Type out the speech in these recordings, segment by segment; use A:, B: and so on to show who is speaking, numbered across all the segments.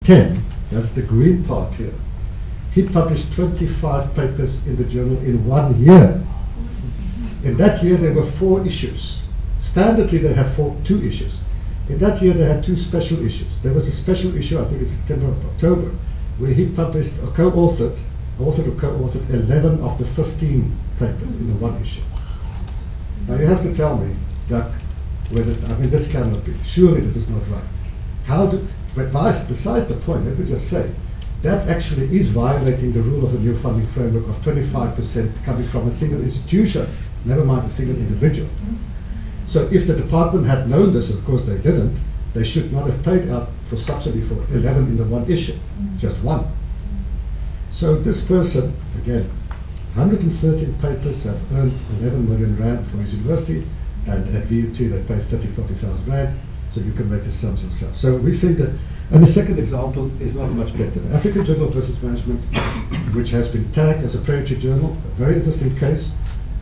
A: 2010, that's the green part here, he published 25 papers in the journal in 1 year. In that year there were 4 issues. Standardly they have 2 issues. In that year they had 2 special issues. There was a special issue, I think it's September or October, where he published or co-authored 11 of the 15 papers in the 1 issue. Now you have to tell me, Doug, whether, I mean, this cannot be. Surely this is not right. But besides the point, let me just say, that actually is violating the rule of the new funding framework of 25% coming from a single institution, never mind a single individual. So if the department had known this, of course they didn't, they should not have paid out for subsidy for 11 in the 1 issue, just 1. So this person, again, 113 papers have earned 11 million rand for his university, and at VUT they pay 40,000 rand, so you can make the sums yourself. So we think that, and the second example is not much better. The African Journal of Business Management, which has been tagged as a predatory journal, a very interesting case.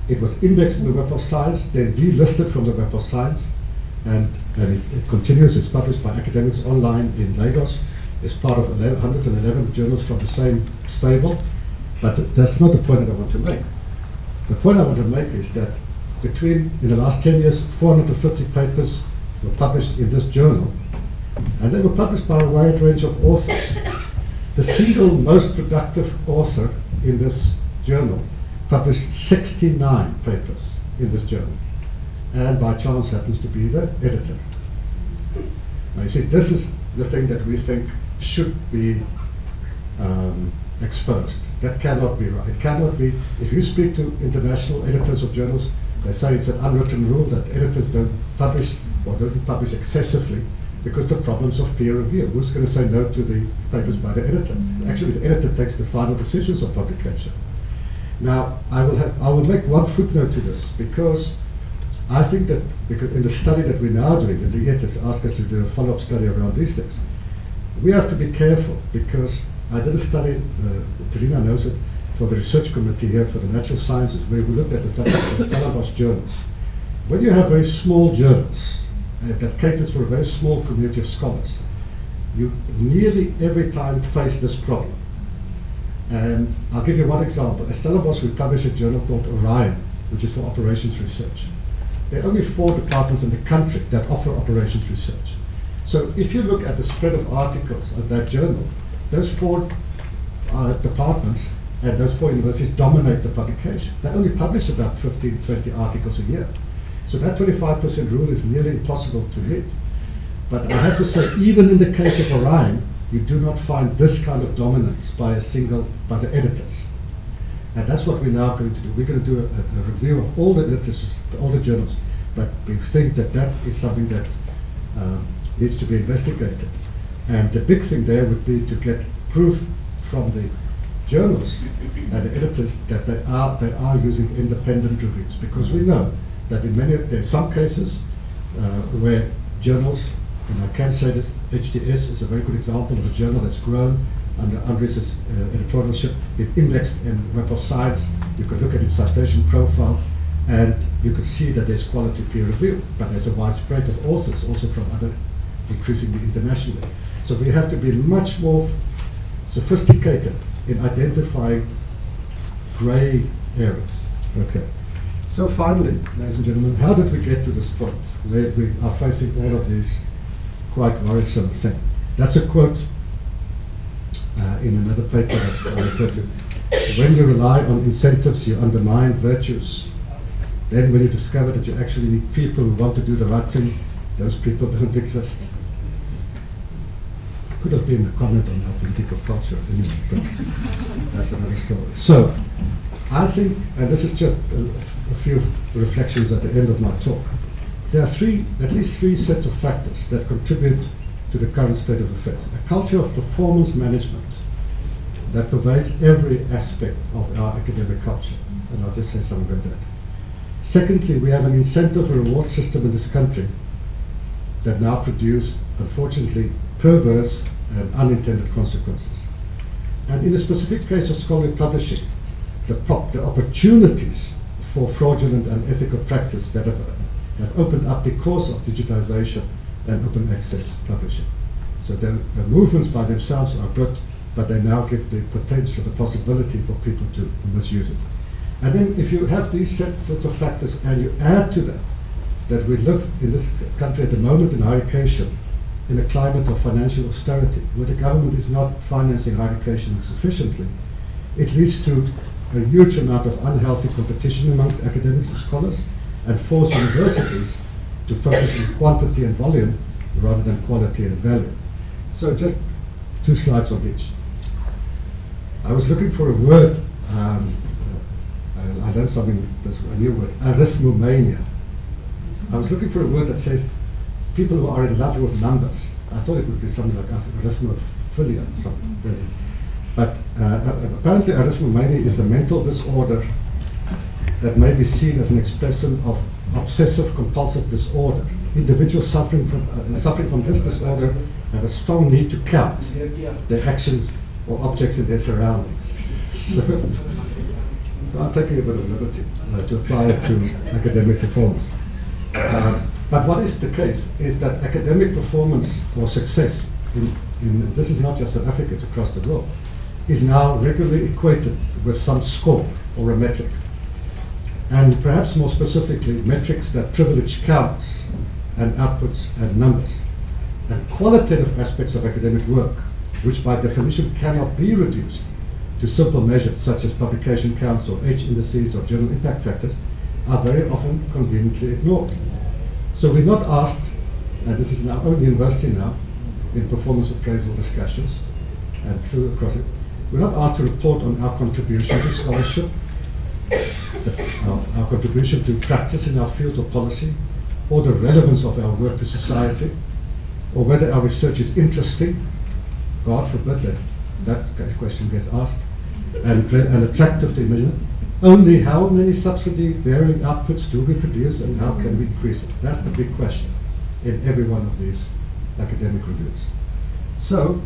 A: It was indexed in the Web of Science, then delisted from the Web of Science, and it continues. It's published by academics online in Lagos. It's part of 111 journals from the same stable, but that's not the point that I want to make. The point I want to make is that in the last 10 years, 450 papers were published in this journal, and they were published by a wide range of authors. The single most productive author in this journal published 69 papers in this journal, and by chance happens to be the editor. Now you see, this is the thing that we think should be exposed. That cannot be right. It cannot be. If you speak to international editors of journals, they say it's an unwritten rule that editors don't publish or don't publish excessively because the problems of peer review. Who's going to say no to the papers by the editor? Actually, the editor takes the final decisions on publication. Now, I will make one footnote to this, because I think that in the study that we're now doing, and the editors ask us to do a follow-up study around these things, we have to be careful, because I did a study, Terina knows it, for the research committee here for the natural sciences, where we looked at the Stellenbosch journals. When you have very small journals that caters for a very small community of scholars, you nearly every time face this problem. And I'll give you one example. At Stellenbosch, we publish a journal called Orion, which is for operations research. There are only 4 departments in the country that offer operations research. So if you look at the spread of articles of that journal, those 4 departments and those 4 universities dominate the publication. They only publish about 15, 20 articles a year. So that 25% rule is nearly impossible to meet. But I have to say, even in the case of Orion, you do not find this kind of dominance by the editors. And that's what we're now going to do. We're going to do a review of all the editors, all the journals, but we think that that is something that needs to be investigated. And the big thing there would be to get proof from the journals and the editors that they are using independent reviews, because we know that there are some cases where journals, and I can say this, HDS is a very good example of a journal that's grown under Andres' editorialship, been indexed in Web of Science. You could look at its citation profile, and you could see that there's quality peer review, but there's a wide spread of authors, also from other, increasingly internationally. So we have to be much more sophisticated in identifying gray areas. Okay. So finally, ladies and gentlemen, how did we get to this point where we are facing all of these quite worrisome things? That's a quote in another paper that I referred to. When you rely on incentives, you undermine virtues. Then when you discover that you actually need people who want to do the right thing, those people don't exist. Could have been a comment on our political culture anyway, but that's another story. So, I think, and this is just a few reflections at the end of my talk, there are at least three sets of factors that contribute to the current state of affairs. A culture of performance management that pervades every aspect of our academic culture, and I'll just say something about that. Secondly, we have an incentive and reward system in this country that now produce, unfortunately, perverse and unintended consequences. And in the specific case of scholarly publishing, the opportunities for fraudulent and unethical practice that have opened up because of digitization and open access publishing. So the movements by themselves are good, but they now give the potential, the possibility for people to misuse it. And then if you have these sorts of factors and you add to that we live in this country at the moment in higher education in a climate of financial austerity, where the government is not financing higher education sufficiently, it leads to a huge amount of unhealthy competition amongst academics and scholars, and force universities to focus on quantity and volume rather than quality and value. So just 2 slides on each. I was looking for a word, I learned something, a new word, arithmomania. I was looking for a word that says people who are in love with numbers. I thought it would be something like arithmophilia or something. But apparently arithmomania is a mental disorder that may be seen as an expression of obsessive compulsive disorder. Individuals suffering from this disorder have a strong need to count their actions or objects in their surroundings. So I'm taking a bit of liberty to apply it to academic performance. But what is the case is that academic performance or success, in this is not just South Africa, it's across the world, is now regularly equated with some score or a metric. And perhaps more specifically, metrics that privilege counts and outputs and numbers. And qualitative aspects of academic work, which by definition cannot be reduced to simple measures such as publication counts or H indices or journal impact factors, are very often conveniently ignored. So we're not asked, and this is in our own university now, in performance appraisal discussions, and true across it, we're not asked to report on our contribution to scholarship, our contribution to practice in our field or policy, or the relevance of our work to society, or whether our research is interesting. God forbid that question gets asked, and attractive to imagine. Only how many subsidy-bearing outputs do we produce and how can we increase it? That's the big question in every one of these academic reviews. So,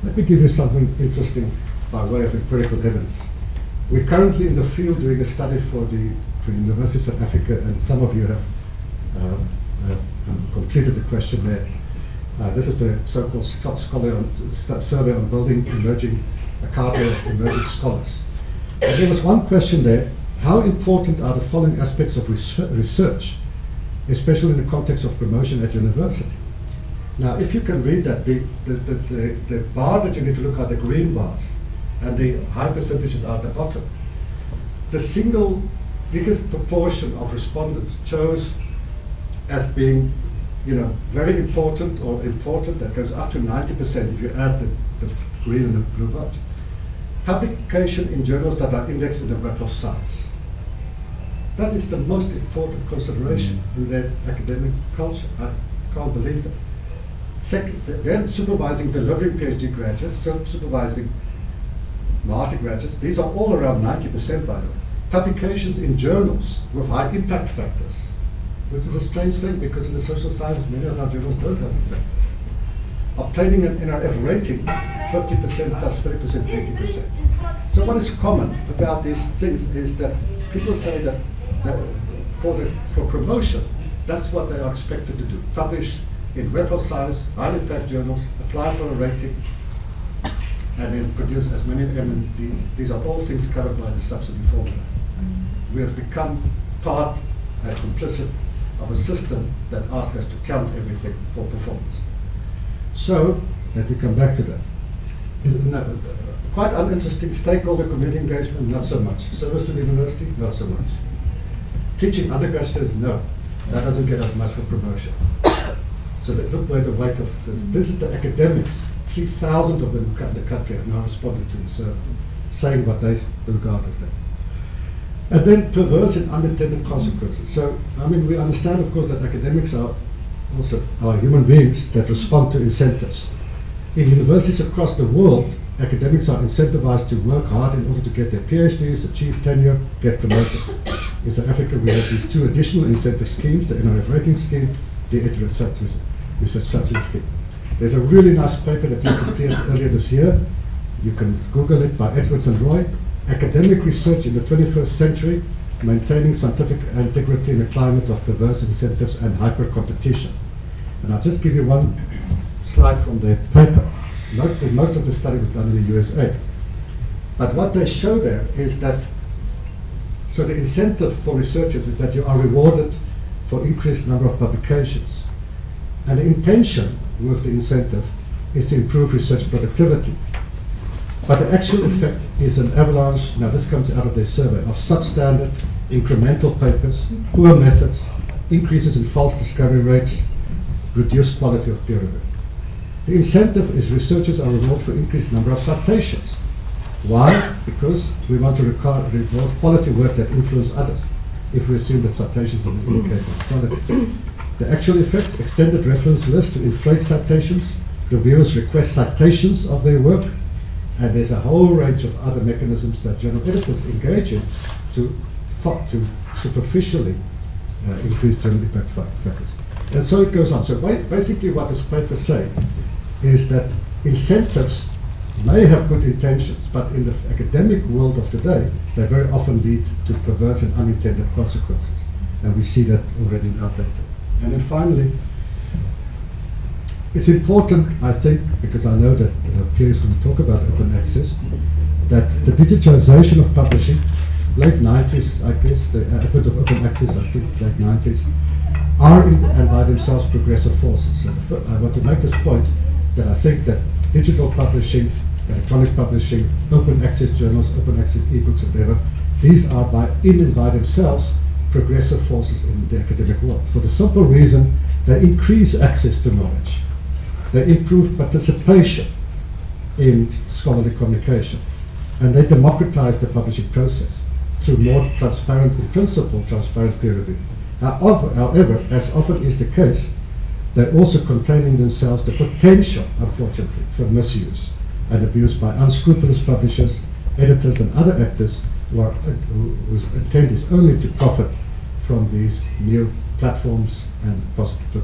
A: let me give you something interesting by way of empirical evidence. We're currently in the field doing a study for the University of South Africa, and some of you have completed the questionnaire. This is the so-called survey on building emerging, a cadre of emerging scholars. And there was one question there: how important are the following aspects of research, especially in the context of promotion at university? Now, if you can read that, the bar that you need to look at, the green bars, and the high percentages are at the bottom. The single biggest proportion of respondents chose as being, very important or important, that goes up to 90% if you add the green and the blue bars. Publication in journals that are indexed in the Web of Science. That is the most important consideration in their academic culture. I can't believe that. Second, then supervising delivering PhD graduates, supervising master graduates, these are all around 90%, by the way. Publications in journals with high impact factors, which is a strange thing because in the social sciences, many of our journals don't have impact factors. Obtaining an NRF rating, 50% plus 30%, 80%. So what is common about these things is that people say that for promotion, that's what they are expected to do. Publish in Web of Science, high impact journals, apply for a rating, and then produce as many M&D. These are all things covered by the subsidy formula. We have become part and complicit of a system that asks us to count everything for performance. So, let me come back to that. Quite uninteresting stakeholder community engagement, not so much. Service to the university, not so much. Teaching undergrad students, no. That doesn't get us much for promotion. So look where the weight of this. This is the academics. 3,000 of them in the country have now responded to the survey, saying what they regard as that. And then perverse and unintended consequences. So, we understand, of course, that academics are human beings that respond to incentives. In universities across the world, academics are incentivized to work hard in order to get their PhDs, achieve tenure, get promoted. In South Africa, we have these 2 additional incentive schemes, the NRF rating scheme, the research subsidy scheme. There's a really nice paper that just appeared earlier this year. You can Google it, by Edwards and Roy, Academic Research in the 21st Century, Maintaining Scientific Integrity in a Climate of Perverse Incentives and Hyper-Competition. And I'll just give you one slide from their paper. Most of the study was done in the USA. But what they show there is that, so the incentive for researchers is that you are rewarded for increased number of publications. And the intention with the incentive is to improve research productivity. But the actual effect is an avalanche, now this comes out of their survey, of substandard, incremental papers, poor methods, increases in false discovery rates, reduced quality of peer review. The incentive is researchers are rewarded for increased number of citations. Why? Because we want to reward quality work that influence others, if we assume that citations are an indicator of quality. The actual effects, extended reference list to inflate citations, reviewers request citations of their work, and there's a whole range of other mechanisms that journal editors engage in to superficially increase journal impact factors. And so it goes on. So basically what this paper say is that incentives may have good intentions, but in the academic world of today, they very often lead to perverse and unintended consequences. And we see that already in our paper. And then finally, it's important, I think, because I know that Pierre is going to talk about open access, that the digitization of publishing, late 90s, I guess, the advent of open access, I think late 90s, are and by themselves progressive forces. So I want to make this point that I think that digital publishing, electronic publishing, open access journals, open access ebooks, whatever, these are in and by themselves progressive forces in the academic world, for the simple reason they increase access to knowledge. They improve participation in scholarly communication, and they democratize the publishing process through more transparent, in principle, transparent peer review. However, as often is the case, they also contain in themselves the potential, unfortunately, for misuse and abuse by unscrupulous publishers, editors, and other actors whose intent is only to profit from these new platforms and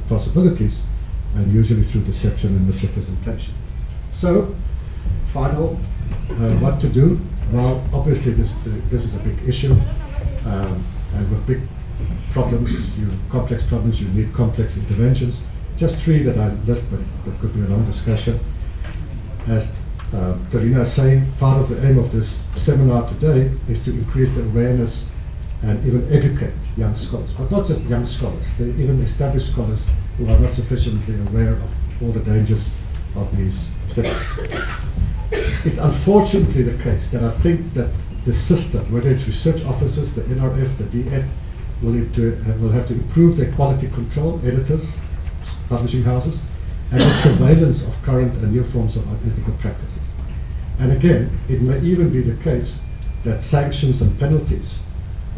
A: possibilities, and usually through deception and misrepresentation. So, final, what to do? Well, obviously this is a big issue, and with big problems, complex problems, you need complex interventions. Just three that I list, but that could be a long discussion. As Tarina is saying, part of the aim of this seminar today is to increase the awareness and even educate young scholars, but not just young scholars, even established scholars who are not sufficiently aware of all the dangers of these things. It's unfortunately the case that I think that the system, whether it's research officers, the NRF, the DED, will have to improve their quality control, editors, publishing houses, and the surveillance of current and new forms of unethical practices. And again, it may even be the case that sanctions and penalties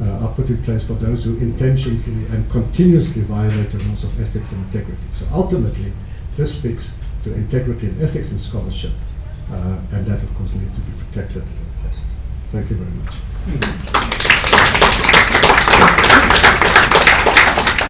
A: are put in place for those who intentionally and continuously violate the rules of ethics and integrity. So ultimately, this speaks to integrity and ethics in scholarship, and that, of course, needs to be protected at all costs. Thank you very much.